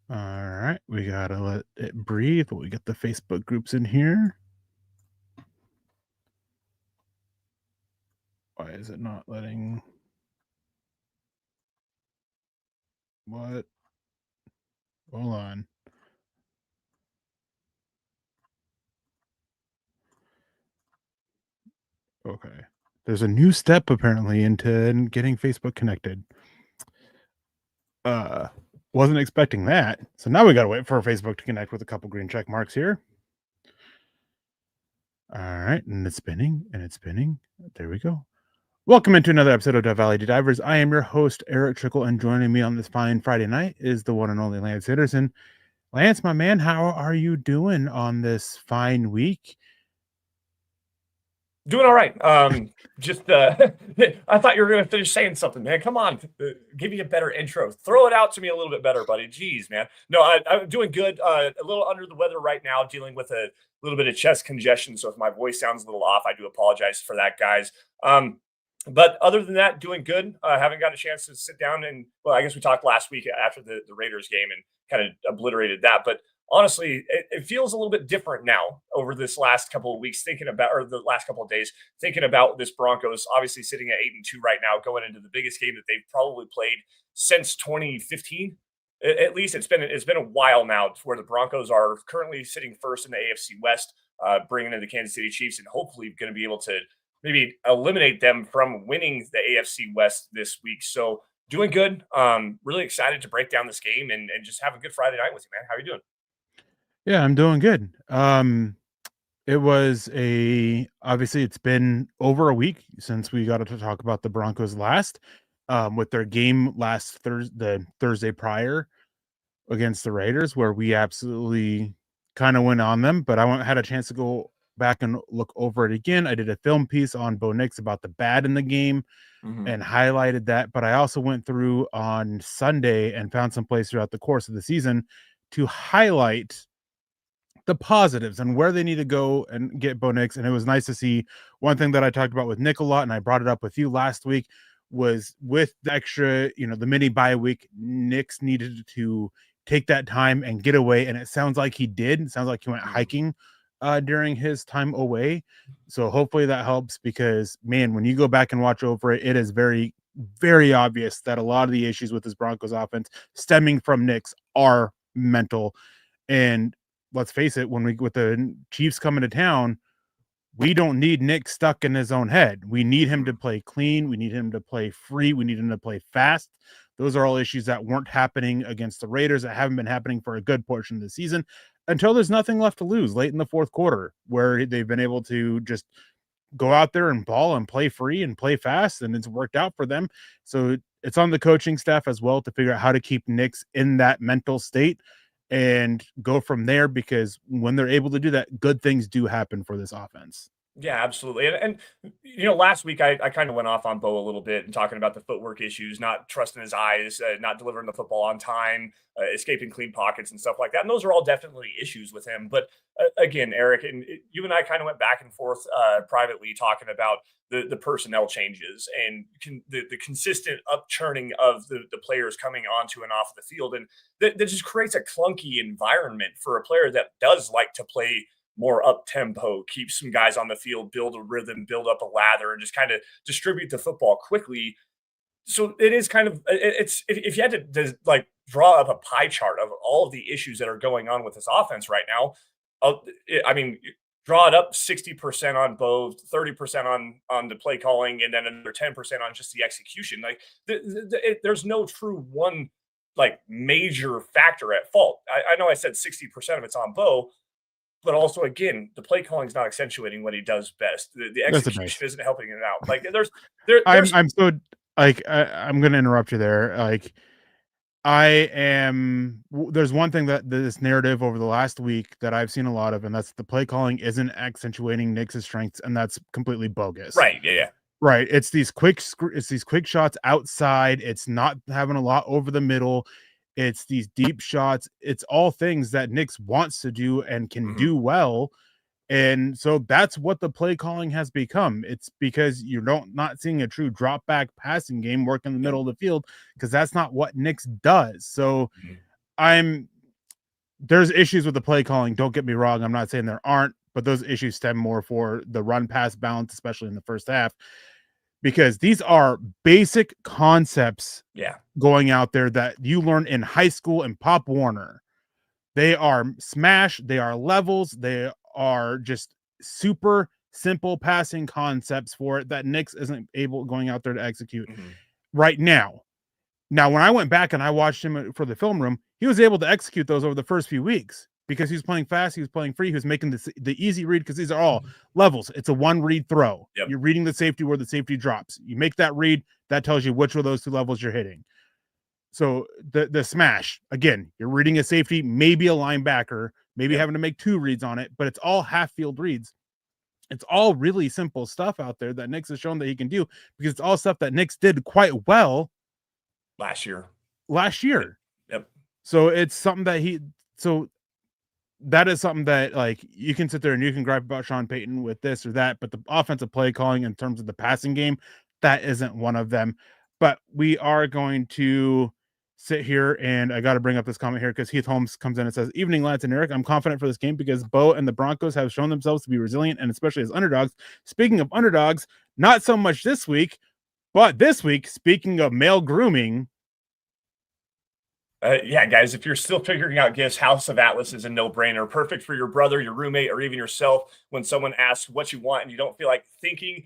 All right, we gotta let it breathe. But we get the Facebook groups in here. Why is it not letting? What? Hold on. Okay. There's a new step apparently into getting Facebook connected. Uh, wasn't expecting that. So now we gotta wait for Facebook to connect with a couple green check marks here. All right, and it's spinning and it's spinning. There we go. Welcome into another episode of Death Valley Divers. I am your host, Erick Trickel, and joining me on this fine Friday night is the one and only Lance Sanderson. Lance, my man, how are you doing on this fine week? Doing all right. Just I thought you were gonna finish saying something, man. Come on, give me a better intro. Throw it out to me a little bit better, buddy. Jeez, man. No, I'm doing good. A little under the weather right now, dealing with a little bit of chest congestion. So if my voice sounds a little off, I do apologize for that, guys. But other than that, doing good. Haven't got a chance to sit down and well, I guess we talked last week after the Raiders game and kind of obliterated that, but honestly, it feels a little bit different now over this last couple of weeks, thinking about, or the last couple of days, thinking about this Broncos, obviously sitting at 8-2 right now, going into the biggest game that they've probably played since 2015. At least it's been a while now where the Broncos are currently sitting first in the AFC West, bringing in the Kansas City Chiefs, and hopefully going to be able to maybe eliminate them from winning the AFC West this week. So doing good. Really excited to break down this game and just have a good Friday night with you, man. How are you doing? Yeah, I'm doing good. It was obviously it's been over a week since we got to talk about the Broncos last, with their game last Thursday prior against the Raiders, where we absolutely kind of went on them. But I had a chance to go back and look over it again. I did a film piece on Bo Nix about the bad in the game Mhm. and highlighted that. But I also went through on Sunday and found some place throughout the course of the season to highlight the positives and where they need to go and get Bo Nix. And it was nice to see. One thing that I talked about with Nick a lot, and I brought it up with you last week, was with the extra, the mini bye week, Nix needed to take that time and get away. And it sounds like he did. It sounds like he went Mhm. hiking during his time away. So hopefully that helps, because man, when you go back and watch over it, it is very, very obvious that a lot of the issues with this Broncos offense stemming from Nix are mental. And let's face it, with the Chiefs coming to town, we don't need Nick stuck in his own head. We need him to Mhm. play clean. We need him to play free. We need him to play fast. Those are all issues that weren't happening against the Raiders, that haven't been happening for a good portion of the season, until there's nothing left to lose late in the fourth quarter, where they've been able to just go out there and ball and play free and play fast, and it's worked out for them. So it's on the coaching staff as well to figure out how to keep Knicks in that mental state and go from there, because when they're able to do that, good things do happen for this offense. Yeah, absolutely. And last week I kind of went off on Bo a little bit and talking about the footwork issues, not trusting his eyes, not delivering the football on time, escaping clean pockets and stuff like that. And those are all definitely issues with him. But again, Eric, and you and I kind of went back and forth privately talking about the personnel changes and the consistent upchurning of the players coming onto and off the field. And that just creates a clunky environment for a player that does like to play more up tempo, keep some guys on the field, build a rhythm, build up a lather, and just kind of distribute the football quickly. So it is kind of it's if you had to like draw up a pie chart of all of the issues that are going on with this offense right now, I mean, draw it up 60% on both, 30% on the play calling, and then another 10% on just the execution. Like there's no true one like major factor at fault. I know I said 60% of it's on Bo, but also again, the play calling is not accentuating what he does best. The That's a base. execution isn't helping it out. Like I'm there's I'm so I'm gonna interrupt you there. I am. There's one thing that this narrative over the last week that I've seen a lot of, and that's the play calling isn't accentuating Nick's strengths, and that's completely bogus. right, yeah. Right. It's these quick shots outside. It's not having a lot over the middle. It's these deep shots. It's all things that Knicks wants to do and can Mhm. do well. And so that's what the play calling has become. It's because you're not seeing a true drop back passing game work in the Yep. middle of the field, because that's not what Knicks does. So Mhm. there's issues with the play calling. Don't get me wrong. I'm not saying there aren't, but those issues stem more for the run pass balance, especially in the first half, because these are basic concepts going out there that you learn in high school and Pop Warner. They are smash, they are levels, they are just super simple passing concepts for it that Nick's isn't able going out there to execute right now. Now, when I went back and I watched him for the film room, he was able to execute those over the first few weeks because he was playing fast, he was playing free, he was making the easy read because these are all levels. It's a one read throw. You're reading the safety where the safety drops. You make that read, that tells you which of those two levels you're hitting. So the smash, again, you're reading a safety, maybe a linebacker, maybe having to make two reads on it, but it's all half field reads. It's all really simple stuff out there that Nick's has shown that he can do because it's all stuff that Nick's did quite well last year. Yep. So it's something that that is something that, like, you can sit there and you can gripe about Sean Payton with this or that, but the offensive play calling in terms of the passing game, that isn't one of them. But we are going to sit here, and I got to bring up this comment here because Heath Holmes comes in and says, "Evening, Lance and Eric. I'm confident for this game because Bo and the Broncos have shown themselves to be resilient, and especially as underdogs. Speaking of underdogs, not so much this week, but this week, speaking of male grooming." Yeah, guys, if you're still figuring out gifts, House of Atlas is a no-brainer. Perfect for your brother, your roommate, or even yourself when someone asks what you want and you don't feel like thinking.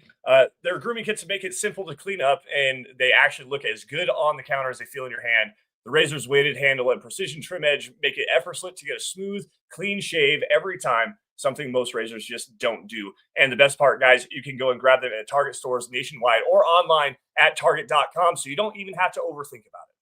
Their grooming kits make it simple to clean up, and they actually look as good on the counter as they feel in your hand. The razor's weighted handle and precision trim edge make it effortless to get a smooth, clean shave every time, something most razors just don't do. And the best part, guys, you can go and grab them at Target stores nationwide or online at target.com, so you don't even have to overthink about it.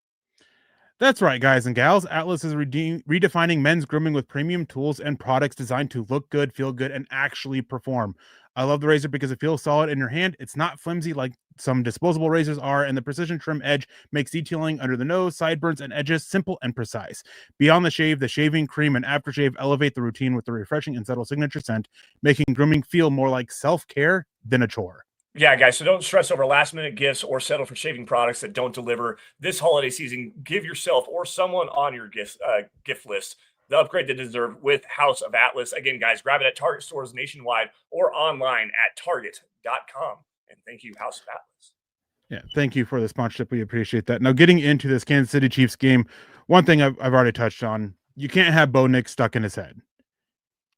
That's right, guys and gals. Atlas is redefining men's grooming with premium tools and products designed to look good, feel good, and actually perform. I love the razor because it feels solid in your hand. It's not flimsy like some disposable razors are, and the precision trim edge makes detailing under the nose, sideburns, and edges simple and precise. Beyond the shave, the shaving cream and aftershave elevate the routine with the refreshing and subtle signature scent, making grooming feel more like self-care than a chore. Yeah, guys, so don't stress over last-minute gifts or settle for shaving products that don't deliver. This holiday season, give yourself or someone on your gift list the upgrade they deserve with House of Atlas. Again, guys, grab it at Target stores nationwide or online at target.com. And thank you, House of Atlas. Yeah, thank you for the sponsorship. We appreciate that. Now, getting into this Kansas City Chiefs game, one thing I've already touched on, you can't have Bo Nix stuck in his head.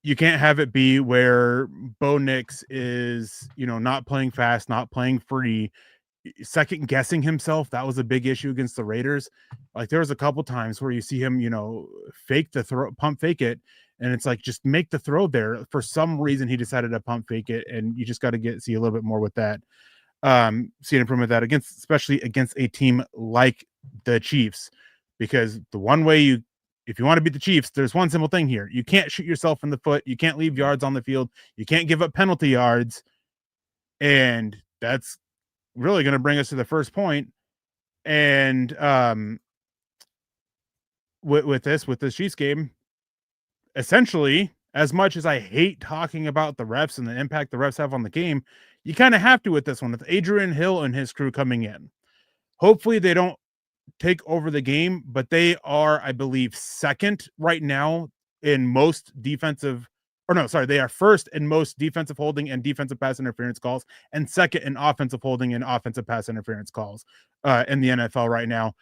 You can't have it be where Bo Nix is, not playing fast, not playing free, second guessing himself. That was a big issue against the Raiders. Like, there was a couple times where you see him, fake the throw, pump fake it. And it's like, just make the throw there. For some reason, he decided to pump fake it. And you just got to see a little bit more with that. See an improvement with that especially against a team like the Chiefs, because the one way if you want to beat the Chiefs, there's one simple thing here. You can't shoot yourself in the foot. You can't leave yards on the field. You can't give up penalty yards. And that's really going to bring us to the first point. And with this Chiefs game, essentially, as much as I hate talking about the refs and the impact the refs have on the game, you kind of have to with this one, with Adrian Hill and his crew coming in. Hopefully they don't take over the game, but they are, I believe, second right now in most they are first in most defensive holding and defensive pass interference calls, and second in offensive holding and offensive pass interference calls in the NFL right now.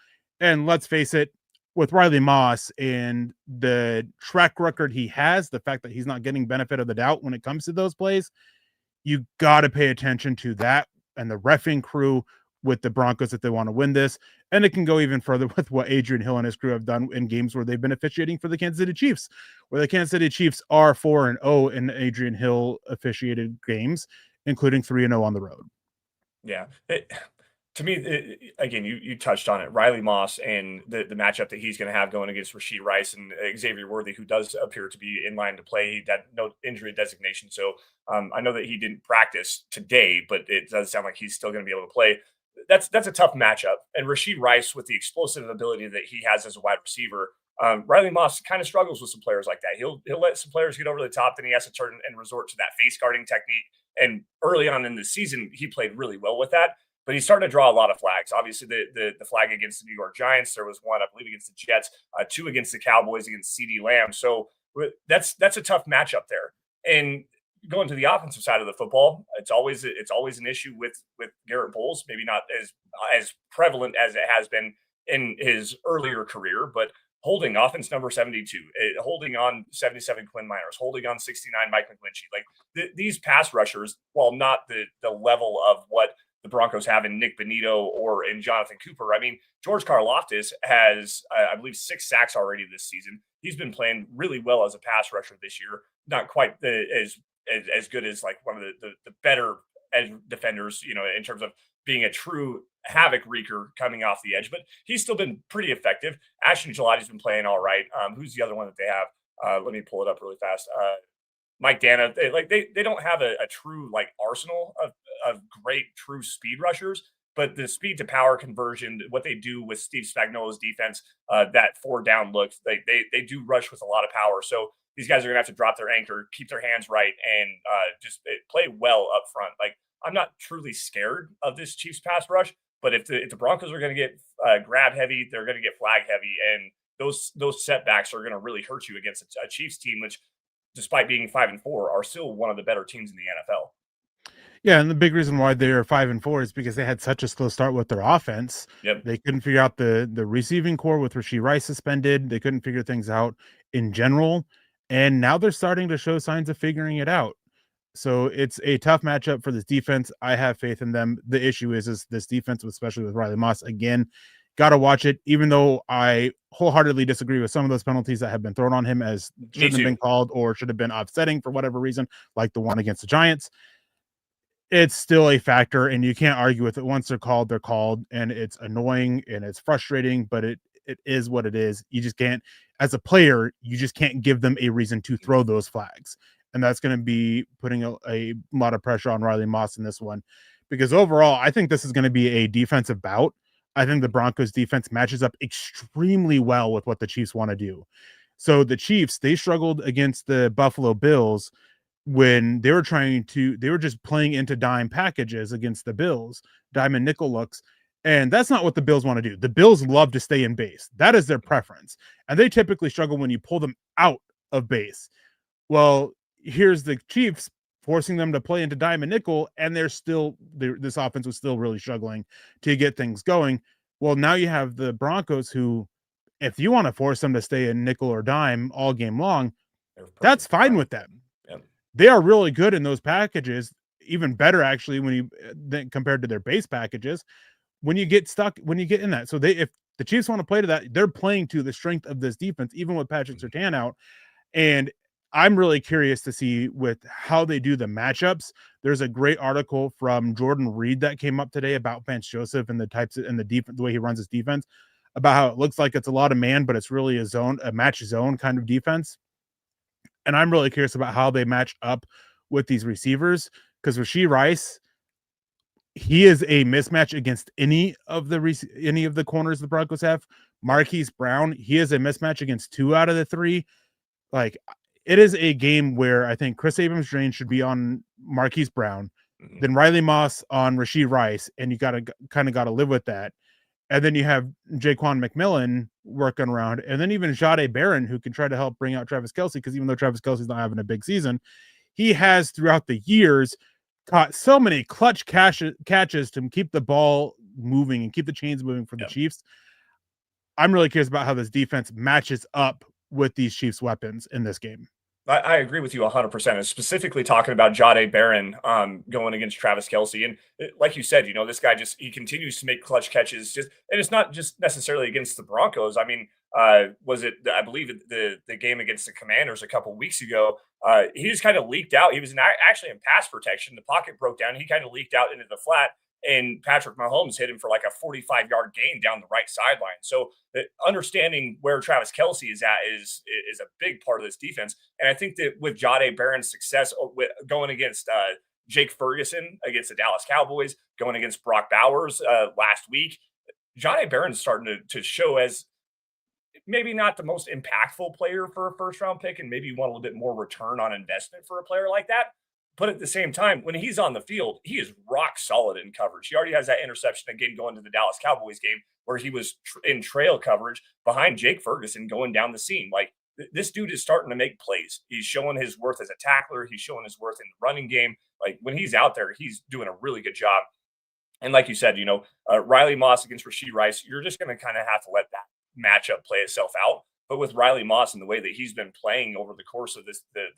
And let's face it, with Riley Moss and the track record he has, the fact that he's not getting benefit of the doubt when it comes to those plays, you got to pay attention to that and the reffing crew with the Broncos if they want to win this. And it can go even further with what Adrian Hill and his crew have done in games where they've been officiating for the Kansas City Chiefs, where the Kansas City Chiefs are 4-0 in Adrian Hill officiated games, including 3-0 on the road. Yeah. To me, again, you touched on it. Riley Moss and the matchup that he's going to have going against Rashee Rice and Xavier Worthy, who does appear to be in line to play. He had no injury designation. So I know that he didn't practice today, but it does sound like he's still going to be able to play. That's a tough matchup. And Rashee Rice, with the explosive ability that he has as a wide receiver, Riley Moss kind of struggles with some players like that. He'll let some players get over the top, then he has to turn and resort to that face guarding technique. And early on in the season, he played really well with that. but he's starting to draw a lot of flags. Obviously, the flag against the New York Giants, there was one, I believe, against the Jets, two against the Cowboys against CD Lamb. So that's a tough matchup there. And going to the offensive side of the football, it's always an issue with Garrett Bowles. Maybe not as prevalent as it has been in his earlier career, but holding offense number 72, holding on 77 Quinn Miners, holding on 69 Mike McGlinchey. Like these pass rushers, while not the level of what the Broncos have in Nick Bonito or in Jonathan Cooper. I mean, George Karlaftis has, I believe, 6 sacks already this season. He's been playing really well as a pass rusher this year. Not quite as good as like one of the better edge defenders, in terms of being a true havoc wreaker coming off the edge, but he's still been pretty effective. Ashton Gelati's been playing all right. Who's the other one that they have? Let me pull it up really fast. Mike Dana. They don't have a true like arsenal of great true speed rushers, but the speed to power conversion, what they do with Steve Spagnuolo's defense, that 4-down look, they do rush with a lot of power. So these guys are gonna have to drop their anchor, keep their hands right, and just play well up front. Like I'm not truly scared of this Chiefs pass rush, but if the Broncos are going to get grab heavy, they're going to get flag heavy, and those setbacks are going to really hurt you against a Chiefs team, which, despite being 5-4, are still one of the better teams in the NFL. Yeah, and the big reason why they're 5-4 is because they had such a slow start with their offense. Yep. They couldn't figure out the receiving core with Rashee Rice suspended. They couldn't figure things out in general, and now they're starting to show signs of figuring it out. So it's a tough matchup for this defense. I have faith in them. The issue is this defense, especially with Riley Moss. Again, got to watch it, even though I wholeheartedly disagree with some of those penalties that have been thrown on him as shouldn't have been called or should have been offsetting for whatever reason, like the one against the Giants. It's still a factor, and you can't argue with it. Once they're called, and it's annoying and it's frustrating, but it is what it is. You just can't, as a player, you just can't give them a reason to throw those flags. And that's going to be putting a lot of pressure on Riley Moss in this one, because overall, I think this is going to be a defensive bout. I think the Broncos defense matches up extremely well with what the Chiefs want to do. So the Chiefs, they struggled against the Buffalo Bills when they were just playing into dime packages against the Bills, dime and nickel looks. And that's not what the Bills want to do. The Bills love to stay in base. That is their preference. And they typically struggle when you pull them out of base. Well, here's the Chiefs forcing them to play into dime and nickel, and this offense was still really struggling to get things going. Well, now you have the Broncos who, if you want to force them to stay in nickel or dime all game long, that's fine with them. Yep. They are really good in those packages, even better actually when compared to their base packages. When you get in that, so if the Chiefs want to play to that, they're playing to the strength of this defense, even with Patrick Surtain out. And I'm really curious to see with how they do the matchups. There's a great article from Jordan Reed that came up today about Vance Joseph and the types and the defense, the way he runs his defense, about how it looks like it's a lot of man, but it's really a match zone kind of defense. And I'm really curious about how they match up with these receivers, because Rashee Rice, he is a mismatch against any of the corners the Broncos have. Marquise Brown, he is a mismatch against 2 out of the 3. Like, it is a game where I think Chris Abrams-Drain should be on Marquise Brown, then Riley Moss on Rashee Rice, and you got to live with that. And then you have Jaquan McMillan working around, and then even Jahdae Barron, who can try to help bring out Travis Kelce, because even though Travis Kelce's not having a big season, he has throughout the years caught so many clutch catches to keep the ball moving and keep the chains moving for the Chiefs. I'm really curious about how this defense matches up with these Chiefs weapons in this game. I agree with you 100%. And specifically talking about Jahdae Barron going against Travis Kelce. And like you said, this guy he continues to make clutch catches. And it's not just necessarily against the Broncos. I mean, I believe the game against the Commanders a couple weeks ago, he just kind of leaked out. He was actually in pass protection. The pocket broke down. He kind of leaked out into the flat, and Patrick Mahomes hit him for like a 45-yard gain down the right sideline. So understanding where Travis Kelce is at is a big part of this defense. And I think that with Jahdae Barron's success going against Jake Ferguson against the Dallas Cowboys, going against Brock Bowers last week, Jahdae Barron's starting to show as maybe not the most impactful player for a first-round pick, and maybe you want a little bit more return on investment for a player like that. But at the same time, when he's on the field, he is rock solid in coverage. He already has that interception again going to the Dallas Cowboys game where he was in trail coverage behind Jake Ferguson going down the seam. Like this dude is starting to make plays. He's showing his worth as a tackler. He's showing his worth in the running game. Like when he's out there, he's doing a really good job. And like you said, Riley Moss against Rashee Rice, you're just going to kind of have to let that matchup play itself out. But with Riley Moss and the way that he's been playing over the course of the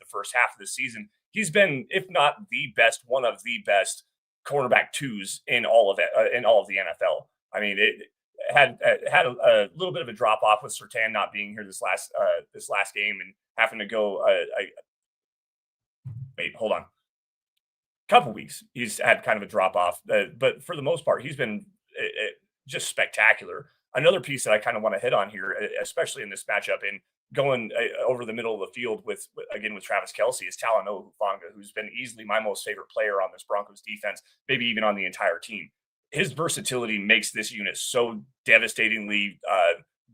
first half of the season, he's been, if not the best, one of the best cornerback twos in all of it, in all of the NFL. I mean, it had a little bit of a drop off with Surtain not being here this last game and having to go. Wait, hold on. Couple weeks he's had kind of a drop off, but for the most part he's been just spectacular. Another piece that I kind of want to hit on here, especially in this matchup and going over the middle of the field with Travis Kelce, is Talanoa Hufanga, who's been easily my most favorite player on this Broncos defense, maybe even on the entire team. His versatility makes this unit so devastatingly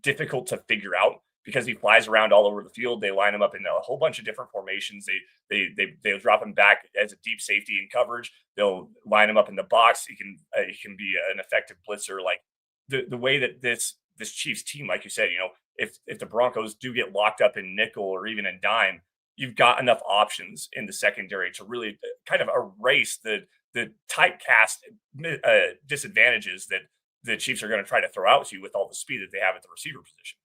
difficult to figure out because he flies around all over the field. They line him up in a whole bunch of different formations. They'll drop him back as a deep safety in coverage. They'll line him up in the box. He can be an effective blitzer. Like the way that this Chiefs team, like you said, if the Broncos do get locked up in nickel or even in dime, you've got enough options in the secondary to really kind of erase the typecast disadvantages that the Chiefs are going to try to throw out to you with all the speed that they have at the receiver position.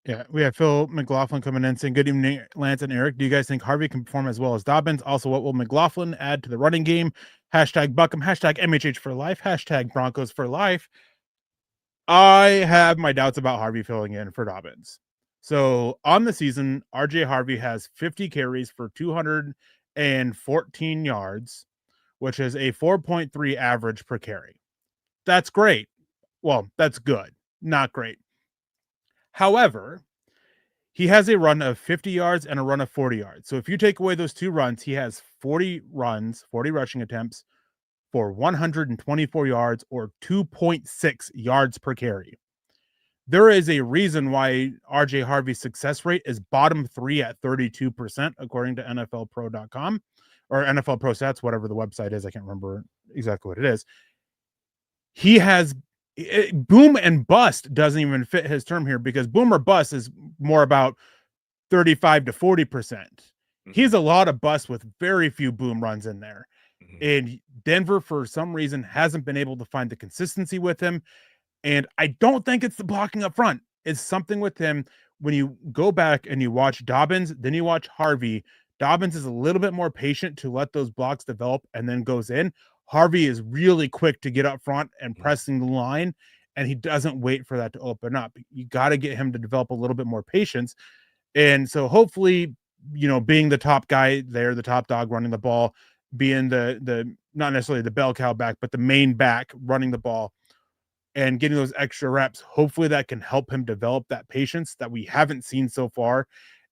Yeah, we have Phil McLaughlin coming in saying, good evening, Lance and Eric. Do you guys think Harvey can perform as well as Dobbins? Also, what will McLaughlin add to the running game? Hashtag Buckham, hashtag MHH for life, hashtag Broncos for life. I have my doubts about Harvey filling in for Dobbins. So on the season, RJ Harvey has 50 carries for 214 yards, which is a 4.3 average per carry. That's great. Well, that's good, not great. However, he has a run of 50 yards and a run of 40 yards. So if you take away those two runs, he has 40 runs, 40 rushing attempts for 124 yards or 2.6 yards per carry. There is a reason why RJ Harvey's success rate is bottom 3 at 32%, according to NFLpro.com or NFL Pro Stats, whatever the website is. I can't remember exactly what it is. He has boom and bust doesn't even fit his term here because boom or bust is more about 35 to 40%. Mm-hmm. He's a lot of bust with very few boom runs in there. Mm-hmm. And Denver, for some reason, hasn't been able to find the consistency with him. And I don't think it's the blocking up front. It's something with him. When you go back and you watch Dobbins, then you watch Harvey, Dobbins is a little bit more patient to let those blocks develop and then goes in. Harvey is really quick to get up front and pressing the line, and he doesn't wait for that to open up. You got to get him to develop a little bit more patience. And so hopefully, being the top guy there, the top dog running the ball, being the not necessarily the bell cow back, but the main back running the ball and getting those extra reps, hopefully that can help him develop that patience that we haven't seen so far.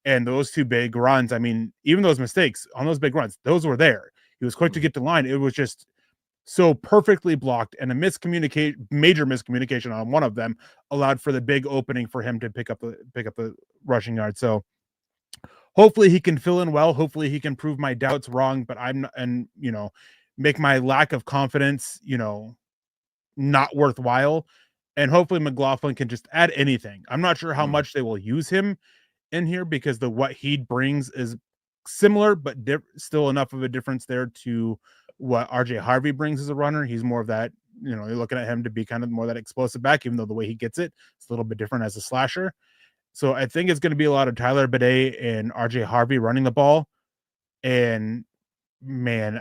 And those two big runs, I mean, even those mistakes on those big runs, those were there. He was quick to get to line. It was just so perfectly blocked, and major miscommunication on one of them allowed for the big opening for him to pick up the rushing yard. So hopefully he can fill in well. Hopefully he can prove my doubts wrong, but make my lack of confidence, not worthwhile. And hopefully McLaughlin can just add anything. I'm not sure how much they will use him in here because what he brings is similar, but still enough of a difference there to what RJ Harvey brings as a runner. He's more of that, you're looking at him to be kind of more that explosive back, even though the way he gets it's a little bit different as a slasher. So I think it's going to be a lot of Tyler Bidet and RJ Harvey running the ball. And man,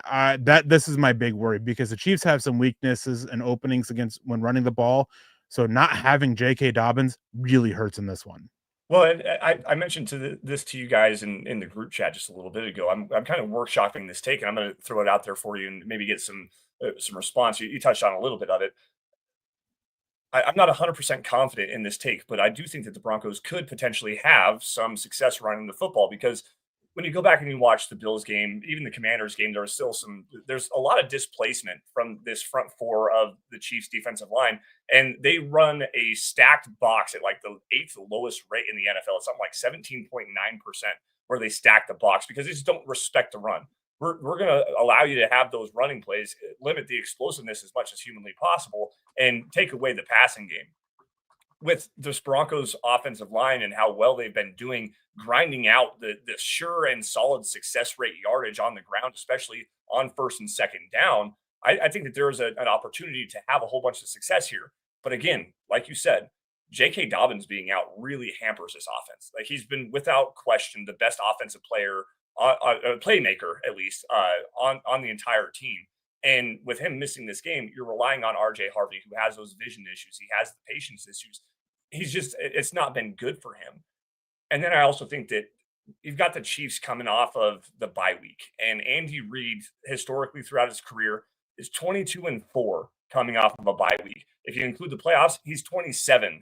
this is my big worry because the Chiefs have some weaknesses and openings against when running the ball. So not having J.K. Dobbins really hurts in this one. Well, I mentioned this to you guys in the group chat just a little bit ago. I'm kind of workshopping this take, and I'm going to throw it out there for you and maybe get some response. You touched on a little bit of it. I'm not 100% confident in this take, but I do think that the Broncos could potentially have some success running the football because when you go back and you watch the Bills game, even the Commanders game, there's a lot of displacement from this front four of the Chiefs defensive line. And they run a stacked box at like the 8th lowest rate in the NFL. It's something like 17.9% where they stack the box because they just don't respect the run. we're going to allow you to have those running plays, limit the explosiveness as much as humanly possible, and take away the passing game. With this Broncos offensive line and how well they've been doing, grinding out the sure and solid success rate yardage on the ground, especially on first and second down, I think that there is an opportunity to have a whole bunch of success here. But again, like you said, J.K. Dobbins being out really hampers this offense. Like, he's been without question the best offensive player, playmaker at least, on the entire team. And with him missing this game, you're relying on RJ Harvey, who has those vision issues. He has the patience issues. It's not been good for him. And then I also think that you've got the Chiefs coming off of the bye week. And Andy Reid, historically throughout his career, is 22-4 coming off of a bye week. If you include the playoffs, he's 27-4.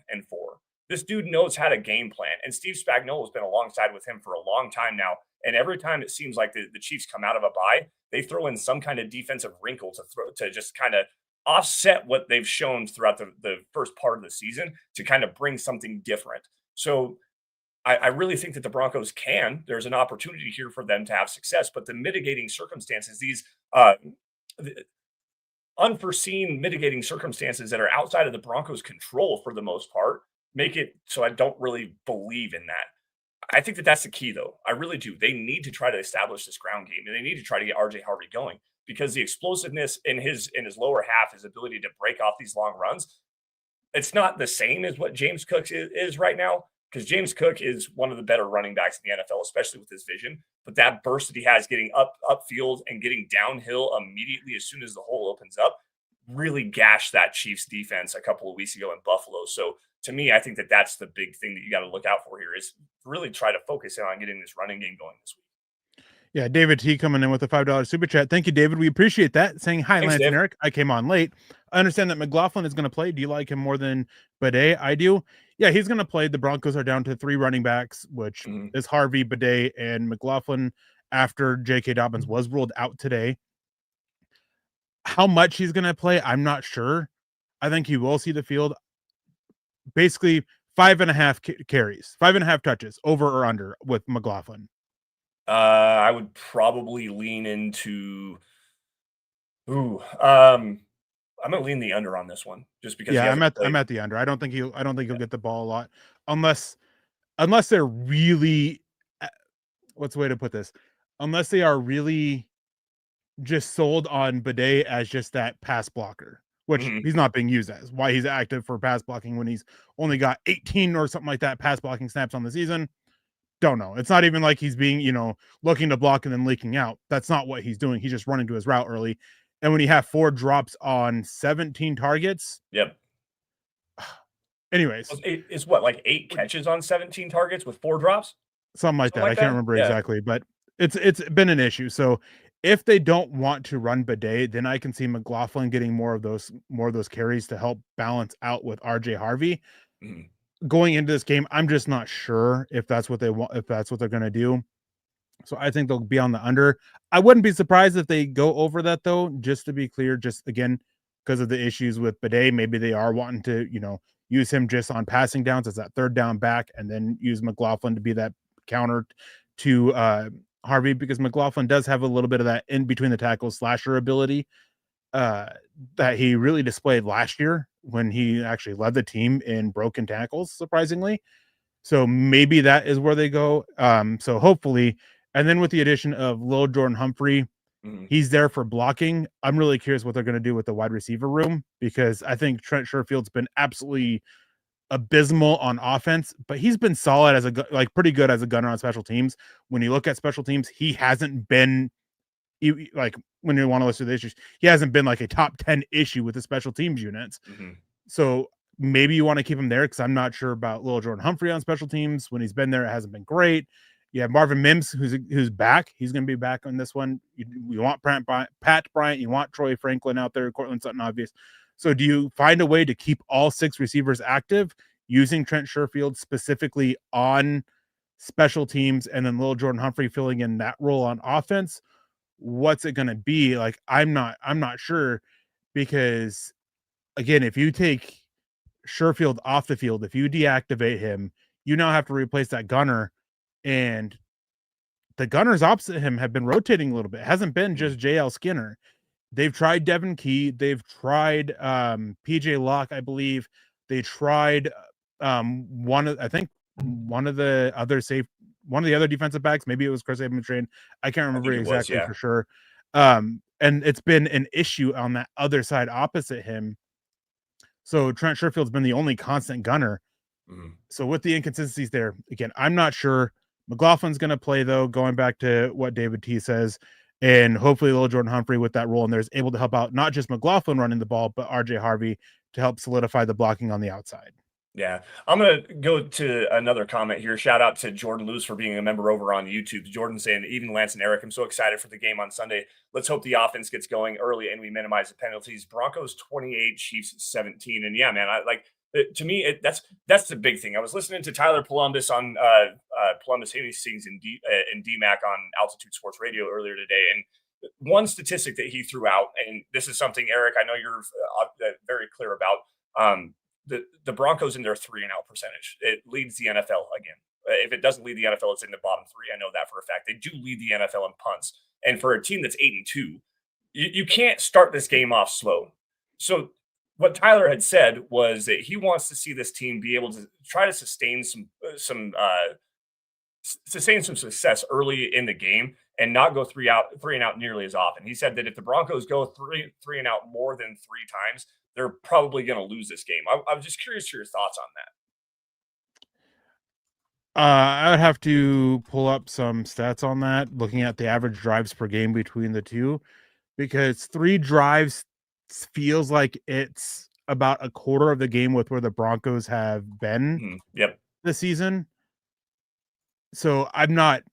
This dude knows how to game plan. And Steve Spagnuolo has been alongside with him for a long time now. And every time it seems like the Chiefs come out of a bye, they throw in some kind of defensive wrinkle to just kind of offset what they've shown throughout the first part of the season to kind of bring something different. So I really think that the Broncos there's an opportunity here for them to have success, but the mitigating circumstances, these unforeseen mitigating circumstances that are outside of the Broncos' control for the most part, make it so I don't really believe in that. I think that that's the key, though. I really do. They need to try to establish this ground game, and they need to try to get RJ Harvey going, because the explosiveness in his lower half, his ability to break off these long runs, it's not the same as what James Cook is right now, because James Cook is one of the better running backs in the NFL, especially with his vision. But that burst that he has getting upfield and getting downhill immediately as soon as the hole opens up really gashed that Chiefs defense a couple of weeks ago in Buffalo. So to me, I think that that's the big thing that you got to look out for here, is really try to focus in on getting this running game going this week. Yeah, David T coming in with a $5 super chat. Thank you, David. We appreciate that. Saying hi, Thanks, Lance Dave. and Eric. I came on late. I understand that McLaughlin is going to play. Do you like him more than Bidet? I do. Yeah, he's going to play. The Broncos are down to 3 running backs, which is Harvey, Bidet, and McLaughlin, after J.K. Dobbins was ruled out today. How much he's going to play, I'm not sure. I think he will see the field. Basically, 5.5 carries, 5.5 touches, over or under with McLaughlin. I would probably lean into. I'm gonna lean the under on this one, just because. Yeah, I'm at the under. I don't think he'll get the ball a lot, unless they're really. What's the way to put this? Unless they are really just sold on Bidet as just that pass blocker, which he's not being used as. Why he's active for pass blocking when he's only got 18 or something like that pass blocking snaps on the season. Don't know. It's not even like he's being, looking to block and then leaking out. That's not what he's doing. He's just running to his route early. And when you have 4 drops on 17 targets. Yep. Anyways. It's what, like 8 catches on 17 targets with 4 drops? Something like that. I can't remember exactly, but it's been an issue. So if they don't want to run Bidet, then I can see McLaughlin getting more of those carries to help balance out with RJ Harvey. Going into this game, I'm just not sure if that's what they want, if that's what they're going to do. So I think they'll be on the under. I wouldn't be surprised if they go over that, though, just to be clear, just again, because of the issues with Bidet. Maybe they are wanting to, use him just on passing downs as that third down back, and then use McLaughlin to be that counter to Harvey, because McLaughlin does have a little bit of that in between the tackles slasher ability that he really displayed last year when he actually led the team in broken tackles, surprisingly. So maybe that is where they go. So hopefully, and then with the addition of Lil Jordan Humphrey, he's there for blocking. I'm really curious what they're going to do with the wide receiver room, because I think Trent Sherfield's been absolutely abysmal on offense, but he's been solid as pretty good as a gunner on special teams. When you look at special teams, he hasn't been like, when you want to listen to the issues, he hasn't been like a top 10 issue with the special teams units. So maybe you want to keep him there, because I'm not sure about Lil Jordan Humphrey on special teams. When he's been there, it hasn't been great. You have Marvin Mims, who's back. He's going to be back on this one. You want Pat Bryant, you want Troy Franklin out there, Cortland Sutton, obvious. So do you find a way to keep all 6 receivers active, using Trent Sherfield specifically on special teams, and then Lil Jordan Humphrey filling in that role on offense? What's it going to be? Like, I'm not sure, because again, if you take Sherfield off the field, if you deactivate him, you now have to replace that gunner, and the gunners opposite him have been rotating a little bit. It hasn't been just JL Skinner. They've tried Devin Key. They've tried PJ Locke, I believe. They tried one of the other defensive backs. Maybe it was Chris Abentrain. I can't remember exactly for sure. And it's been an issue on that other side opposite him. So Trent Sherfield's been the only constant gunner. So with the inconsistencies there, again, I'm not sure. McLaughlin's going to play, though, going back to what David T says, and hopefully Lil Jordan Humphrey with that role, and there's able to help out not just McLaughlin running the ball, but RJ Harvey to help solidify the blocking on the outside. Yeah, I'm going to go to another comment here. Shout out to Jordan Lewis for being a member over on YouTube. Jordan saying, even Lance and Eric, I'm so excited for the game on Sunday. Let's hope the offense gets going early and we minimize the penalties. Broncos 28, Chiefs 17. And yeah, man, to me, that's the big thing. I was listening to Tyler Columbus on Columbus Hastings in DMAC on Altitude Sports Radio earlier today, and one statistic that he threw out, and this is something, Eric, I know you're very clear about. The Broncos in their 3-and-out percentage, it leads the NFL again. If it doesn't lead the NFL, it's in the bottom three. I know that for a fact. They do lead the NFL in punts, and for a team that's 8-2, you can't start this game off slow. So what Tyler had said was that he wants to see this team be able to try to sustain some success early in the game and not go three and out nearly as often. He said that if the Broncos go three and out more than 3 times, they're probably going to lose this game. I'm just curious to your thoughts on that. I would have to pull up some stats on that, looking at the average drives per game between the two, because 3 drives feels like it's about a quarter of the game with where the Broncos have been this season. So I'm not,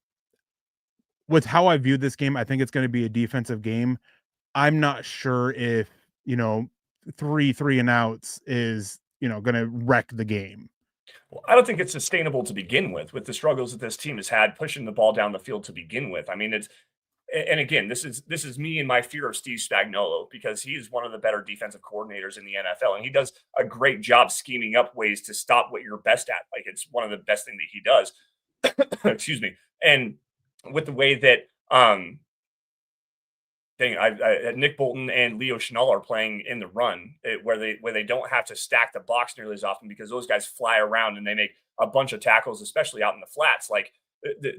with how I view this game, I think it's going to be a defensive game. I'm not sure if, 3 and outs is, going to wreck the game. Well, I don't think it's sustainable to begin with the struggles that this team has had pushing the ball down the field to begin with. I mean, and again, this is me and my fear of Steve Spagnuolo, because he is one of the better defensive coordinators in the NFL, and he does a great job scheming up ways to stop what you're best at. Like, it's one of the best things that he does. Excuse me. And with the way that Nick Bolton and Leo Chenal are playing in the run, where they don't have to stack the box nearly as often, because those guys fly around and they make a bunch of tackles, especially out in the flats. Like,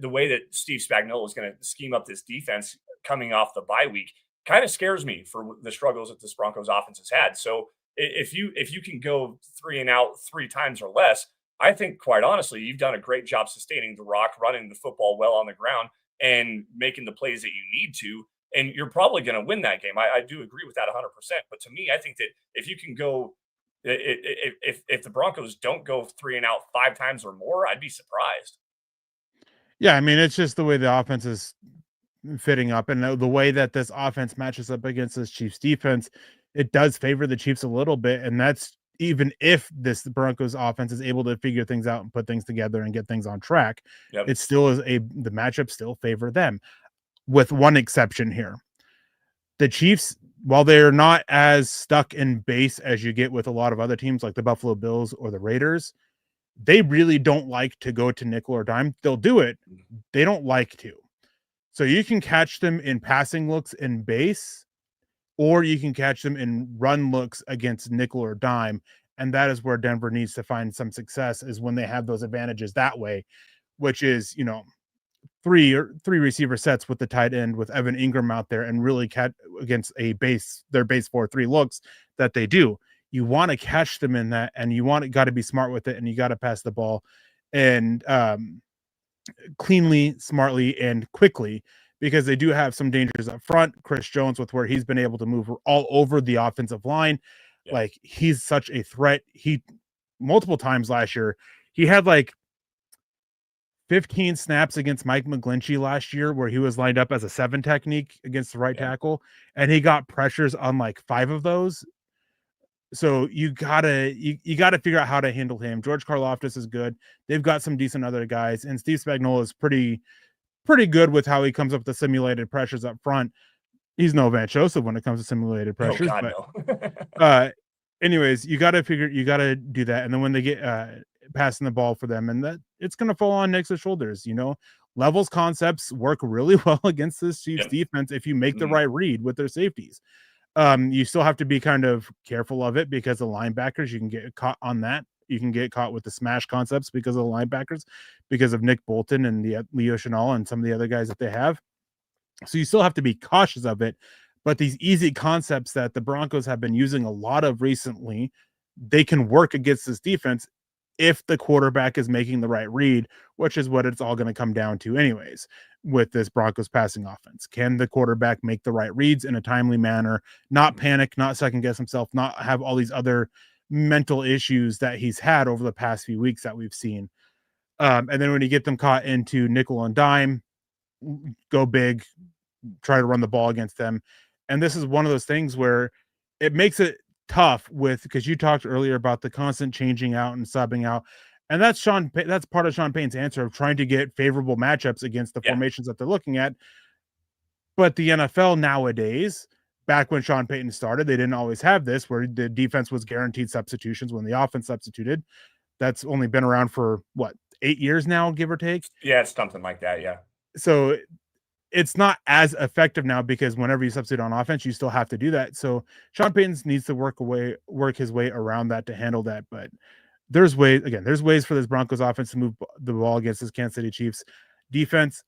the way that Steve Spagnuolo is going to scheme up this defense coming off the bye week kind of scares me for the struggles that this Broncos offense has had. So if you can go 3 and out 3 times or less, I think, quite honestly, you've done a great job sustaining the rock, running the football well on the ground, and making the plays that you need to. And you're probably going to win that game. I do agree with that 100%. But to me, I think that if you can go, if the Broncos don't go 3 and out 5 times or more, I'd be surprised. Yeah, I mean, it's just the way the offense is fitting up, and the way that this offense matches up against this Chiefs defense, it does favor the Chiefs a little bit. And that's even if this Broncos offense is able to figure things out and put things together and get things on track, it still is the matchup still favor them, with one exception here. The Chiefs, while they're not as stuck in base as you get with a lot of other teams like the Buffalo Bills or the Raiders, they really don't like to go to nickel or dime. They'll do it. They don't like to. So you can catch them in passing looks in base, or you can catch them in run looks against nickel or dime. And that is where Denver needs to find some success, is when they have those advantages that way, which is, three receiver sets with the tight end with Evan Ingram out there, and really catch against their base 4-3 looks that they do. You want to catch them in that, and you got to be smart with it, and you got to pass the ball and cleanly, smartly, and quickly, because they do have some dangers up front. Chris Jones, with where he's been able to move all over the offensive line, like, he's such a threat. He multiple times last year, he had like 15 snaps against Mike McGlinchey last year where he was lined up as a 7 technique against the right tackle, and he got pressures on like 5 of those. So you gotta figure out how to handle him. George Karlaftis is good. They've got some decent other guys, and Steve Spagnuolo is pretty good with how he comes up with the simulated pressures up front. He's no Van Joseph when it comes to simulated pressures. Oh, God, no. Anyways, you gotta do that. And then when they get passing the ball for them, and that it's going to fall on Nick's shoulders. Levels concepts work really well against this Chiefs defense if you make the right read with their safeties. You still have to be kind of careful of it because the linebackers, you can get caught on that. You can get caught with the smash concepts because of the linebackers, because of Nick Bolton and the Leo Chenal and some of the other guys that they have. So you still have to be cautious of it. But these easy concepts that the Broncos have been using a lot of recently, they can work against this defense if the quarterback is making the right read, which is what it's all going to come down to anyways with this Broncos passing offense. Can the quarterback make the right reads in a timely manner, not panic, not second guess himself, not have all these other mental issues that he's had over the past few weeks that we've seen. And then when you get them caught into nickel and dime, go big, try to run the ball against them. And this is one of those things where it makes it tough because you talked earlier about the constant changing out and subbing out. And that's part of Sean Payton's answer of trying to get favorable matchups against the formations that they're looking at. But the NFL nowadays, back when Sean Payton started, they didn't always have this, where the defense was guaranteed substitutions when the offense substituted. That's only been around for 8 years now, give or take. Yeah, it's something like that. Yeah. So it's not as effective now because whenever you substitute on offense, you still have to do that. So Sean Payton needs to work his way around that to handle that. But there's ways for this Broncos offense to move the ball against this Kansas City Chiefs defense.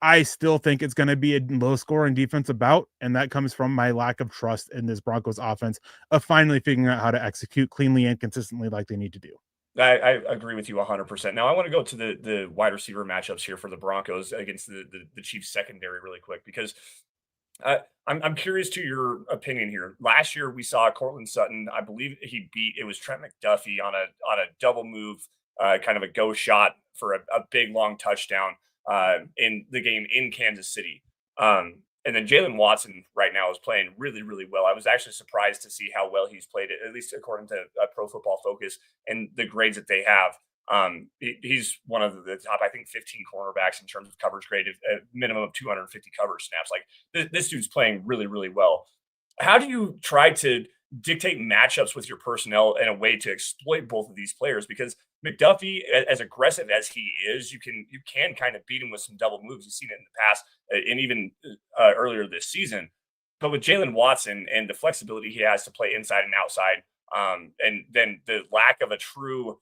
I still think it's going to be a low scoring defensive bout, and that comes from my lack of trust in this Broncos offense of finally figuring out how to execute cleanly and consistently like they need to do. I agree with you 100%. Now I want to go to the wide receiver matchups here for the Broncos against the Chiefs secondary really quick, because I'm curious to your opinion here. Last year we saw Cortland Sutton. I believe it was Trent McDuffie on a double move, kind of a go shot for a big long touchdown in the game in Kansas City. And then Jalen Watson right now is playing really, really well. I was actually surprised to see how well he's played, at least according to Pro Football Focus and the grades that they have. He's one of the top, I think, 15 cornerbacks in terms of coverage grade, a minimum of 250 coverage snaps. Like this dude's playing really, really well. How do you try to dictate matchups with your personnel in a way to exploit both of these players? Because McDuffie, as aggressive as he is, you can kind of beat him with some double moves. You've seen it in the past and even earlier this season. But with Jalen Watson and the flexibility he has to play inside and outside, and then the lack of a true,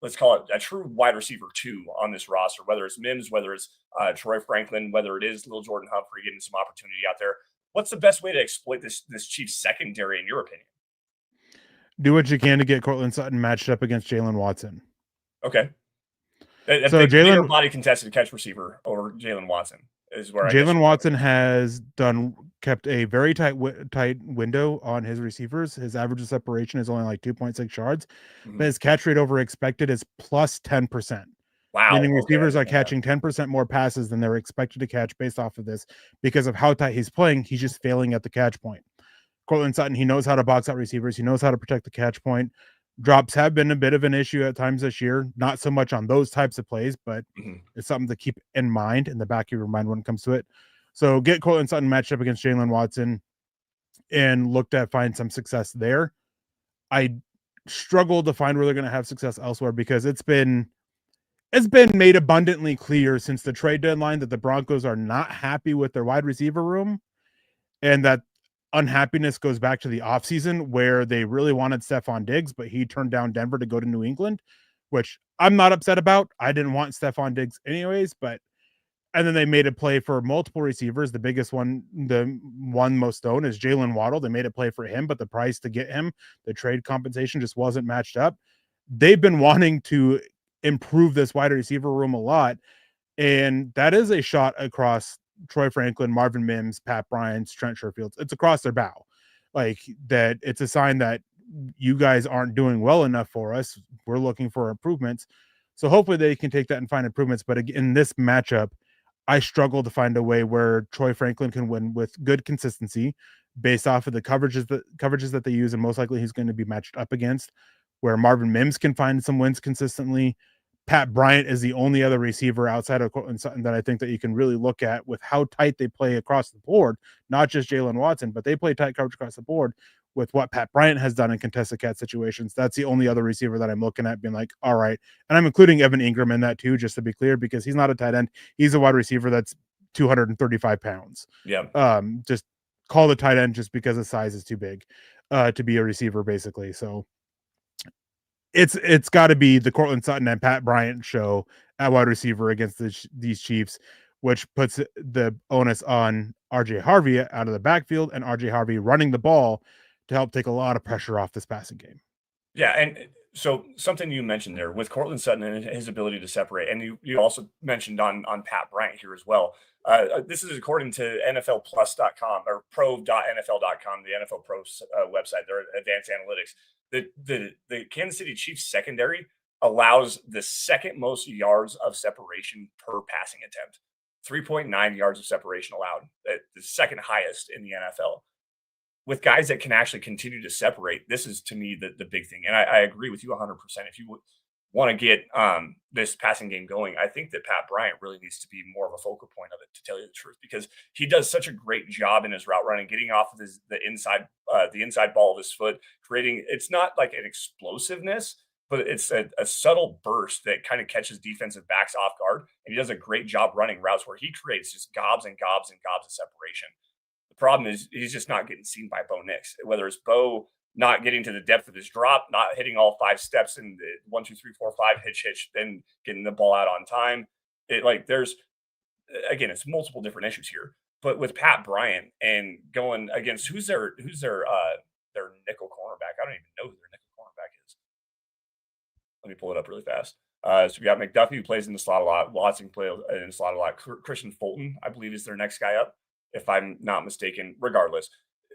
let's call it a true wide receiver 2 on this roster, whether it's Mims, whether it's Troy Franklin, whether it is Lil Jordan Humphrey getting some opportunity out there, what's the best way to exploit this Chiefs secondary, in your opinion? Do what you can to get Cortland Sutton matched up against Jalen Watson. Okay. So Jalen body contested catch receiver over Jalen Watson is where Jalen Watson has kept a very tight window on his receivers. His average of separation is only like 2.6 yards, but his catch rate over expected is plus 10%. Wow. Meaning receivers are catching 10% more passes than they're expected to catch based off of this because of how tight he's playing. He's just failing at the catch point. Cortland Sutton, he knows how to box out receivers. He knows how to protect the catch point. Drops have been a bit of an issue at times this year. Not so much on those types of plays, but it's something to keep in mind in the back of your mind when it comes to it. So get Cortland Sutton matched up against Jalen Watson and look to find some success there. I struggle to find where they're going to have success elsewhere because it's been made abundantly clear since the trade deadline that the Broncos are not happy with their wide receiver room, and that unhappiness goes back to the offseason where they really wanted Stephon Diggs, but he turned down Denver to go to New England, which I'm not upset about. I didn't want Stephon Diggs anyways, and then they made a play for multiple receivers. The biggest one, the one most known, is Jalen Waddle. They made a play for him, but the price to get him, the trade compensation, just wasn't matched up. They've been wanting to improve this wide receiver room a lot, and that is a shot across Troy Franklin, Marvin Mims, Pat Bryant, Trent Sherfield. It's across their bow. Like that, it's a sign that you guys aren't doing well enough for us. We're looking for improvements. So hopefully they can take that and find improvements. But in this matchup, I struggle to find a way where Troy Franklin can win with good consistency based off of the coverages that they use, and most likely he's going to be matched up against, where Marvin Mims can find some wins consistently. Pat Bryant is the only other receiver outside of Cortland Sutton that I think that you can really look at with how tight they play across the board, not just Jalen Watson, but they play tight coverage across the board with what Pat Bryant has done in contested catch situations. That's the only other receiver that I'm looking at being like, all right. And I'm including Evan Ingram in that too, just to be clear, because he's not a tight end. He's a wide receiver that's 235 pounds. Yeah. Just call the tight end just because the size is too big to be a receiver, basically. So it's got to be the Cortland Sutton and Pat Bryant show at wide receiver against these Chiefs, which puts the onus on RJ Harvey out of the backfield and RJ Harvey running the ball to help take a lot of pressure off this passing game. Yeah, and so something you mentioned there with Cortland Sutton and his ability to separate, and you also mentioned on Pat Bryant here as well. This is according to NFLplus.com or pro.nfl.com, the NFL Pro website, their advanced analytics. The Kansas City Chiefs secondary allows the second most yards of separation per passing attempt. 3.9 yards of separation allowed, the second highest in the NFL. With guys that can actually continue to separate, this is to me the big thing. And I agree with you 100%. If you want to get this passing game going, I think that Pat Bryant really needs to be more of a focal point of it, to tell you the truth, because he does such a great job in his route running, getting off of the inside ball of his foot, creating. It's not like an explosiveness, but it's a subtle burst that kind of catches defensive backs off guard, and he does a great job running routes where he creates just gobs and gobs and gobs of separation. The problem is he's just not getting seen by Bo Nix, whether it's Bo not getting to the depth of his drop, not hitting all 5 steps in the 1, 2, 3, 4, 5 hitch, then getting the ball out on time. There's it's multiple different issues here. But with Pat Bryant and going against who's their nickel cornerback? I don't even know who their nickel cornerback is. Let me pull it up really fast. So we got McDuffie, who plays in the slot a lot. Watson plays in the slot a lot. Christian Fulton, I believe, is their next guy up, if I'm not mistaken. Regardless,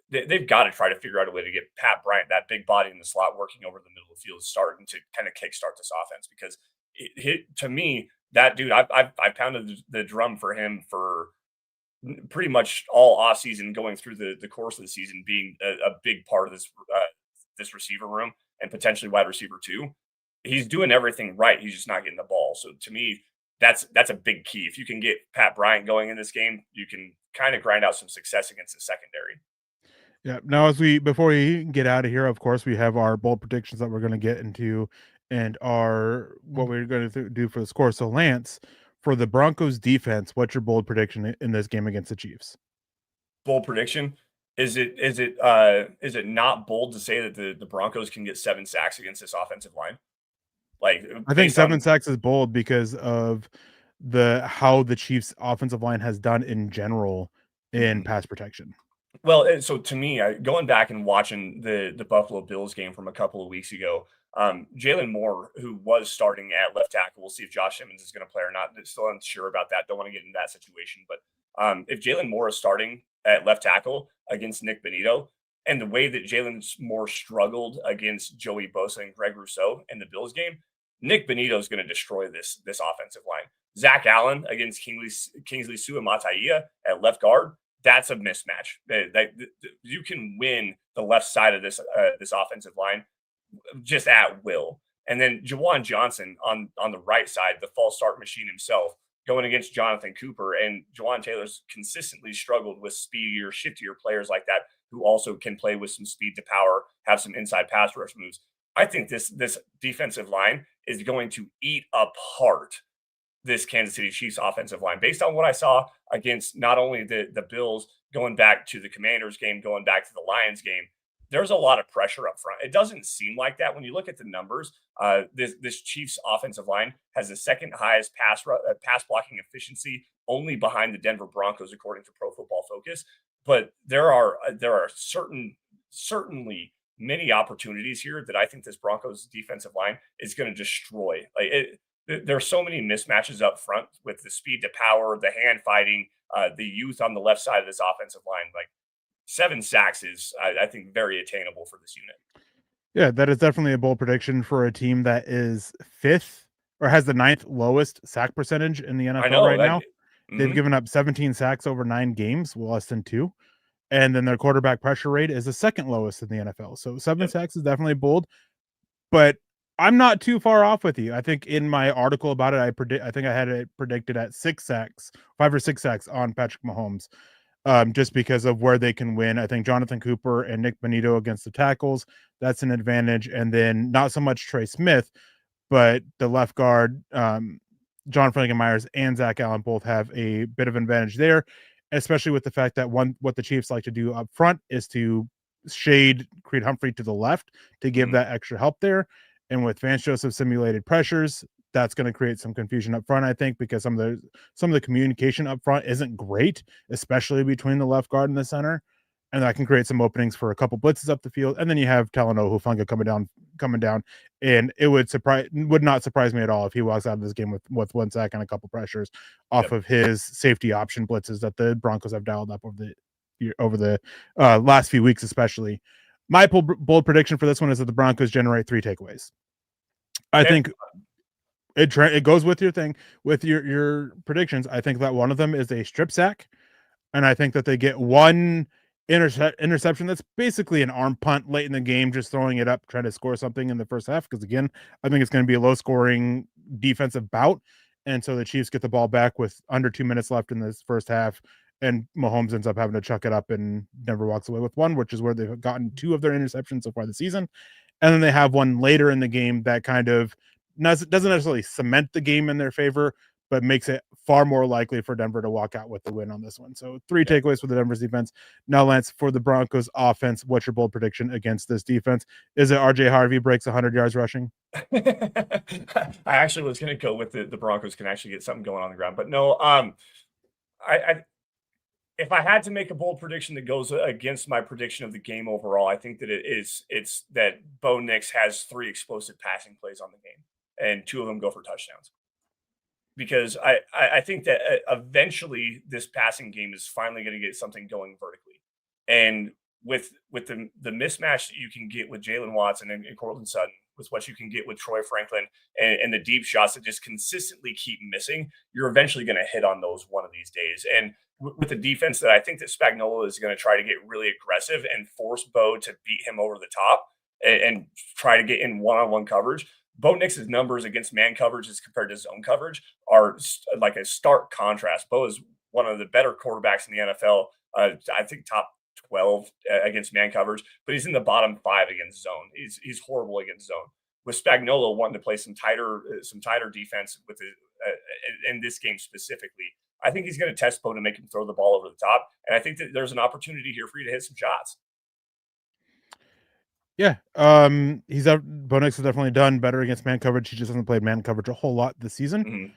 they've got to try to figure out a way to get Pat Bryant, that big body in the slot, working over the middle of the field, starting to kind of kickstart this offense. Because to me, that dude, I've pounded the drum for him for pretty much all off season, going through the course of the season, being a big part of this receiver room and potentially wide receiver too. He's doing everything right. He's just not getting the ball. So to me, that's a big key. If you can get Pat Bryant going in this game, you can kind of grind out some success against the secondary. Yeah. Now, before we get out of here, of course, we have our bold predictions that we're going to get into, and what we're going to do for the score. So, Lance, for the Broncos defense, what's your bold prediction in this game against the Chiefs? Bold prediction. Is it not bold to say that the Broncos can get 7 sacks against this offensive line? I think 7 sacks is bold because of how the Chiefs offensive line has done in general in pass protection. Well, so to me, going back and watching the Buffalo Bills game from a couple of weeks ago, Jalen Moore, who was starting at left tackle, we'll see if Josh Simmons is going to play or not. Still unsure about that. Don't want to get into that situation. But if Jalen Moore is starting at left tackle against Nick Bonitto, and the way that Jalen Moore struggled against Joey Bosa and Greg Rousseau in the Bills game, Nick Bonitto is going to destroy this offensive line. Zach Allen against Kingsley Suamataia at left guard. That's a mismatch. You can win the left side of this offensive line just at will. And then Jawan Johnson on the right side, the false start machine himself, going against Jonathan Cooper. And Jawan Taylor's consistently struggled with speedier, shiftier players like that, who also can play with some speed to power, have some inside pass rush moves. I think this defensive line is going to eat apart this Kansas City Chiefs offensive line, based on what I saw against not only the Bills, going back to the Commanders game, going back to the Lions game. There's a lot of pressure up front. It doesn't seem like that when you look at the numbers. This Chiefs offensive line has the second highest pass blocking efficiency, only behind the Denver Broncos, according to Pro Football Focus. There are certainly many opportunities here that I think this Broncos defensive line is going to destroy. There's so many mismatches up front with the speed to power, the hand fighting, the youth on the left side of this offensive line. 7 sacks is, I think, very attainable for this unit. Yeah, that is definitely a bold prediction for a team that is 5th or has the 9th lowest sack percentage in the NFL now. They've given up 17 sacks over 9 games, less than 2. And then their quarterback pressure rate is the 2nd lowest in the NFL. So 7 sacks is definitely bold. But I'm not too far off with you. I think in my article about it, I think I had it predicted at 6 sacks, 5 or 6 sacks on Patrick Mahomes, just because of where they can win. I think Jonathan Cooper and Nick Bonito against the tackles, that's an advantage. And then not so much Trey Smith, but the left guard, John Frankenmeyers and Zach Allen both have a bit of an advantage there, especially with the fact that what the Chiefs like to do up front is to shade Creed Humphrey to the left to give that extra help there. And with Vance Joseph simulated pressures, that's going to create some confusion up front, I think, because some of the communication up front isn't great, especially between the left guard and the center. And that can create some openings for a couple blitzes up the field. And then you have Talanoa Hufanga coming down. And it would not surprise me at all if he walks out of this game with 1 sack and a couple pressures off of his safety option blitzes that the Broncos have dialed up over the last few weeks, especially. My bold prediction for this one is that the Broncos generate 3 takeaways. I think it goes with your thing, with your predictions. I think that one of them is a strip sack, and I think that they get one interception that's basically an arm punt late in the game, just throwing it up, trying to score something in the first half. Because again, I think it's going to be a low-scoring defensive bout, and so the Chiefs get the ball back with under 2 minutes left in this first half, and Mahomes ends up having to chuck it up and never walks away with one, which is where they've gotten 2 of their interceptions so far this season. And then they have one later in the game that kind of doesn't necessarily cement the game in their favor, but makes it far more likely for Denver to walk out with the win on this one. So 3 takeaways for the Denver's defense. Now, Lance, for the Broncos offense, what's your bold prediction against this defense? Is it RJ Harvey breaks 100 yards rushing? I actually was going to go with the Broncos can actually get something going on the ground, but no. I if I had to make a bold prediction that goes against my prediction of the game overall, I think that it's that Bo Nix has 3 explosive passing plays on the game, and 2 of them go for touchdowns. Because I think that eventually this passing game is finally going to get something going vertically, and with the mismatch that you can get with Jalen Watson and Courtland Sutton, with what you can get with Troy Franklin and the deep shots that just consistently keep missing, you're eventually going to hit on those one of these days. And with the defense that I think that Spagnuolo is going to try to get really aggressive and force Bo to beat him over the top and try to get in one-on-one coverage. Bo Nix's numbers against man coverage as compared to zone coverage are like a stark contrast. Bo is one of the better quarterbacks in the NFL. I think top 12 against man coverage, but he's in the bottom 5 against zone. He's horrible against zone. With Spagnuolo wanting to play some tighter defense with in this game specifically, I think he's going to test Bo to make him throw the ball over the top, and I think that there's an opportunity here for you to hit some shots. Yeah, Bo Nix has definitely done better against man coverage. He just hasn't played man coverage a whole lot this season,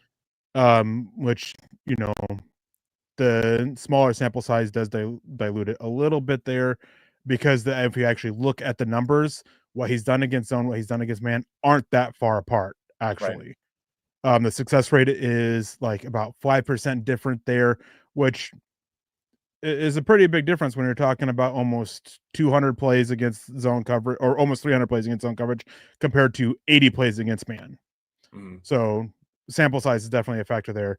which the smaller sample size does dilute it a little bit there, because if you actually look at the numbers, what he's done against zone, what he's done against man aren't that far apart actually. Right. The success rate is like about 5% different there, which is a pretty big difference when you're talking about almost 200 plays against zone coverage, or almost 300 plays against zone coverage, compared to 80 plays against man. So sample size is definitely a factor there.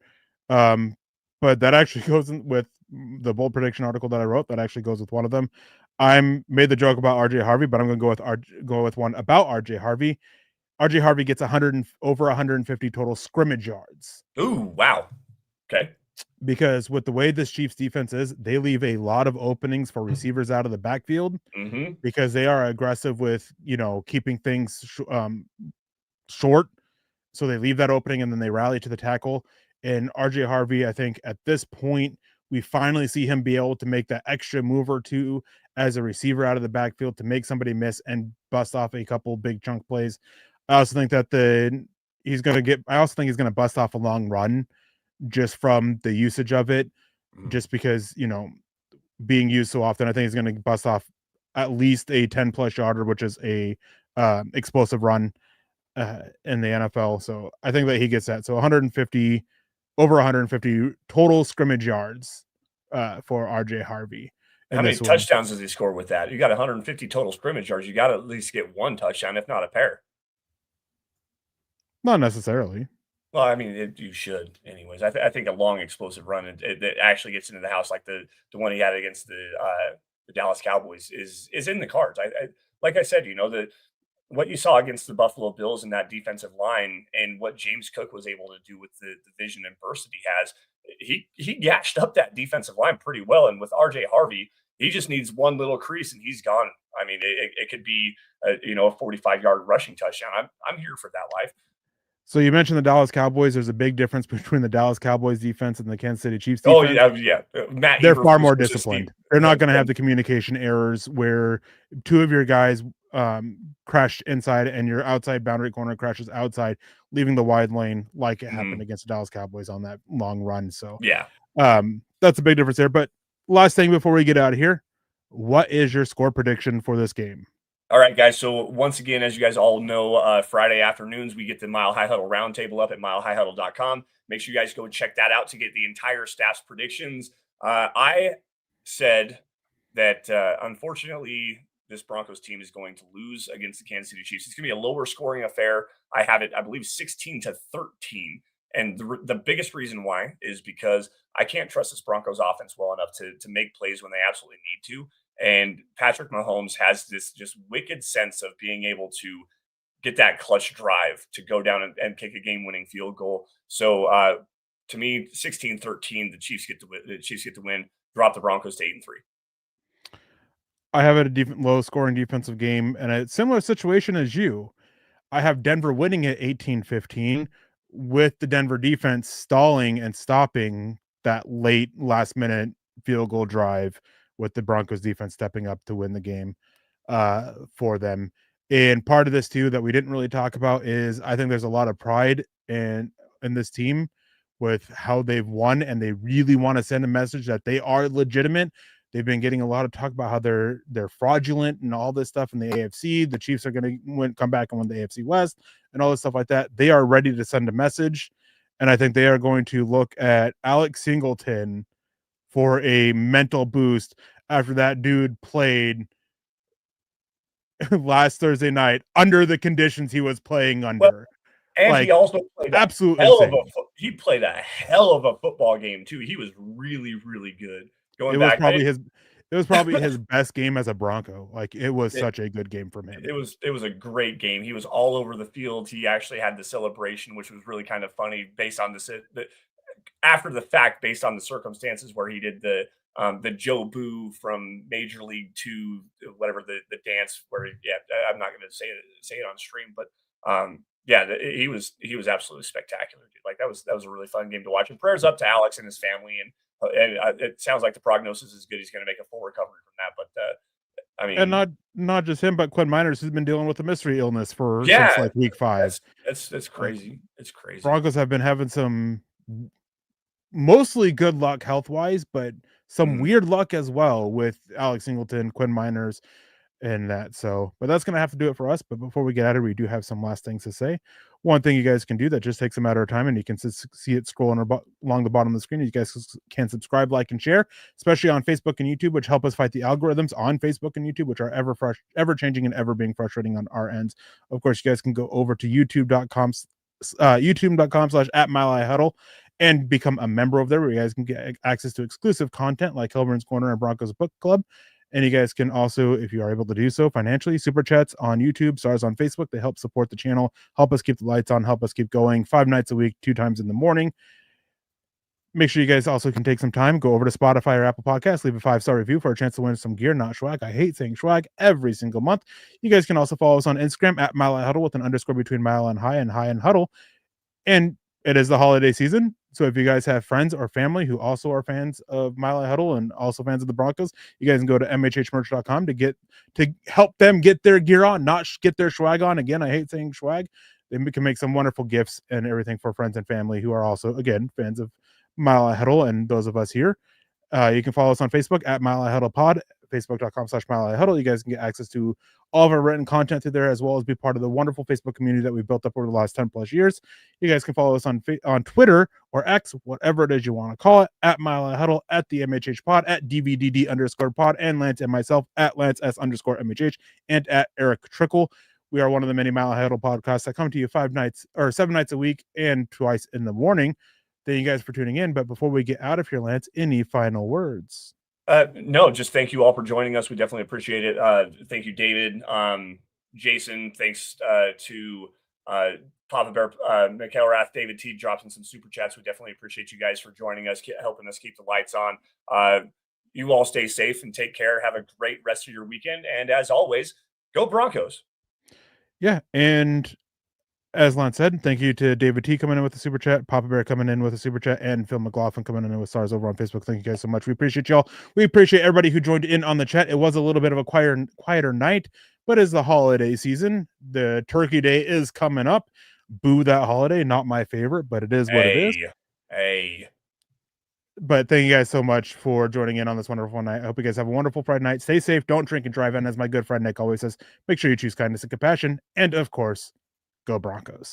But that actually goes in with the bold prediction article that I wrote. That actually goes with one of them. I made the joke about RJ Harvey, but I'm going to go with one about RJ Harvey. RJ Harvey gets over 150 total scrimmage yards. Ooh, wow. Okay. Because with the way this Chiefs defense is, they leave a lot of openings for receivers out of the backfield, because they are aggressive with, keeping things short. So they leave that opening and then they rally to the tackle. And RJ Harvey, I think at this point, we finally see him be able to make that extra move or two as a receiver out of the backfield to make somebody miss and bust off a couple big chunk plays. I also think that he's going to bust off a long run just from the usage of it, just because, being used so often. I think he's going to bust off at least a 10 plus yarder, which is a explosive run in the NFL. So I think that he gets that. So over 150 total scrimmage yards for RJ Harvey. How many touchdowns does he score with that? You got 150 total scrimmage yards. You got to at least get one touchdown, if not a pair. Not necessarily. Well, I mean, you should, anyways. I think a long explosive run that actually gets into the house, like the one he had against the Dallas Cowboys, is in the cards. Like I said, what you saw against the Buffalo Bills in that defensive line and what James Cook was able to do with the vision and burst that he has, he gashed up that defensive line pretty well. And with RJ Harvey, he just needs one little crease and he's gone. I mean, it could be a 45-yard rushing touchdown. I'm here for that life. So you mentioned the Dallas Cowboys. There's a big difference between the Dallas Cowboys defense and the Kansas City Chiefs defense. Oh yeah. Matt They're Eberflus far more versus disciplined. Steve. They're not going to have the communication errors where two of your guys crashed inside and your outside boundary corner crashes outside, leaving the wide lane like it happened against the Dallas Cowboys on that long run. So yeah, that's a big difference there. But last thing before we get out of here, what is your score prediction for this game? All right, guys. So once again, as you guys all know, Friday afternoons, we get the Mile High Huddle Roundtable up at milehighhuddle.com. Make sure you guys go check that out to get the entire staff's predictions. I said that, unfortunately, this Broncos team is going to lose against the Kansas City Chiefs. It's going to be a lower scoring affair. I have it, I believe, 16-13. And the biggest reason why is because I can't trust this Broncos offense well enough to make plays when they absolutely need to. And Patrick Mahomes has this just wicked sense of being able to get that clutch drive to go down and kick a game-winning field goal. So to me, 16-13, the Chiefs get to win, drop the Broncos to 8-3. I have a low-scoring defensive game, and a similar situation as you. I have Denver winning at 18-15, with the Denver defense stalling and stopping that late last-minute field goal drive, with the Broncos defense stepping up to win the game for them. And part of this too that we didn't really talk about is I think there's a lot of pride in this team with how they've won, and they really want to send a message that they are legitimate. They've been getting a lot of talk about how they're fraudulent and all this stuff in the AFC. The Chiefs are going to come back and win the AFC West and all this stuff like that. They are ready to send a message, and I think they are going to look at Alex Singleton for a mental boost after that dude played last Thursday night under the conditions he was playing under. And he also played absolutely he played a hell of a football game too. He was really, really good. It was probably his best game as a Bronco. Like, it was such a good game from him. It was a great game. He was all over the field. He actually had the celebration, which was really kind of funny based on after the fact, based on the circumstances where he did the Joe Boo from Major League 2, whatever the dance where I'm not going to say it on stream, but he was absolutely spectacular, dude. Like, that was a really fun game to watch. And prayers up to Alex and his family, and it sounds like the prognosis is good. He's going to make a full recovery from that, but I mean, and not just him, but Quinn Miners, who's been dealing with a mystery illness since like week 5. That's crazy. It's crazy. Broncos have been having some mostly good luck health-wise, but some weird luck as well with Alex Singleton, Quinn Miners, and that. So, but that's going to have to do it for us. But before we get out of here, we do have some last things to say. One thing you guys can do that just takes a matter of time, and you can see it scrolling along the bottom of the screen. You guys can subscribe, like, and share, especially on Facebook and YouTube, which help us fight the algorithms on Facebook and YouTube, which are ever changing and ever being frustrating on our ends. Of course, you guys can go over to youtube.com/@milehighhuddle and become a member over there, where you guys can get access to exclusive content like Kelberman's Korner and Broncos Book Club. And you guys can also, if you are able to do so financially, super chats on YouTube, stars on Facebook. They help support the channel, help us keep the lights on, help us keep going 5 nights a week, 2 times in the morning. Make sure you guys also can take some time, go over to Spotify or Apple Podcasts, leave a 5-star review for a chance to win some gear, not swag. I hate saying swag every single month. You guys can also follow us on Instagram at Mile High Huddle with an underscore between Mile and High and Huddle. And it is the holiday season. So if you guys have friends or family who also are fans of Mile High Huddle and also fans of the Broncos, you guys can go to mhhmerch.com to help them get their gear on, not get their swag on. Again, I hate saying swag. They can make some wonderful gifts and everything for friends and family who are also, again, fans of Mile High Huddle and those of us here. You can follow us on Facebook at Mile High Huddle Pod, facebook.com/Mile High Huddle. You guys can get access to all of our written content through there, as well as be part of the wonderful Facebook community that we've built up over the last 10 plus years. You guys can follow us on Twitter or X, whatever it is you want to call it, at Mile High Huddle, at the MHH Pod, at DVDD_pod, and Lance and myself at Lance S_MHH, and at Erick Trickel. We are one of the many Mile High Huddle podcasts that come to you 7 nights a week and twice in the morning. Thank you guys for tuning in. But before we get out of here, Lance, any final words? No, just thank you all for joining us. We definitely appreciate it. Thank you, David. Jason. Thanks to Papa Bear, McElrath, David T drops in some super chats. We definitely appreciate you guys for joining us, helping us keep the lights on. You all stay safe and take care. Have a great rest of your weekend. And as always, go Broncos. Yeah. And as Lance said, thank you to David T coming in with the super chat, Papa Bear coming in with a super chat, and Phil McLaughlin coming in with stars over on Facebook. Thank you guys so much. We appreciate y'all. We appreciate everybody who joined in on the chat. It was a little bit of a quieter night, but as the holiday season, the Turkey Day is coming up. Boo that holiday. Not my favorite, but it is what it is. Hey. But thank you guys so much for joining in on this wonderful night. I hope you guys have a wonderful Friday night. Stay safe. Don't drink and drive. And as my good friend Nick always says, make sure you choose kindness and compassion. And of course, go Broncos.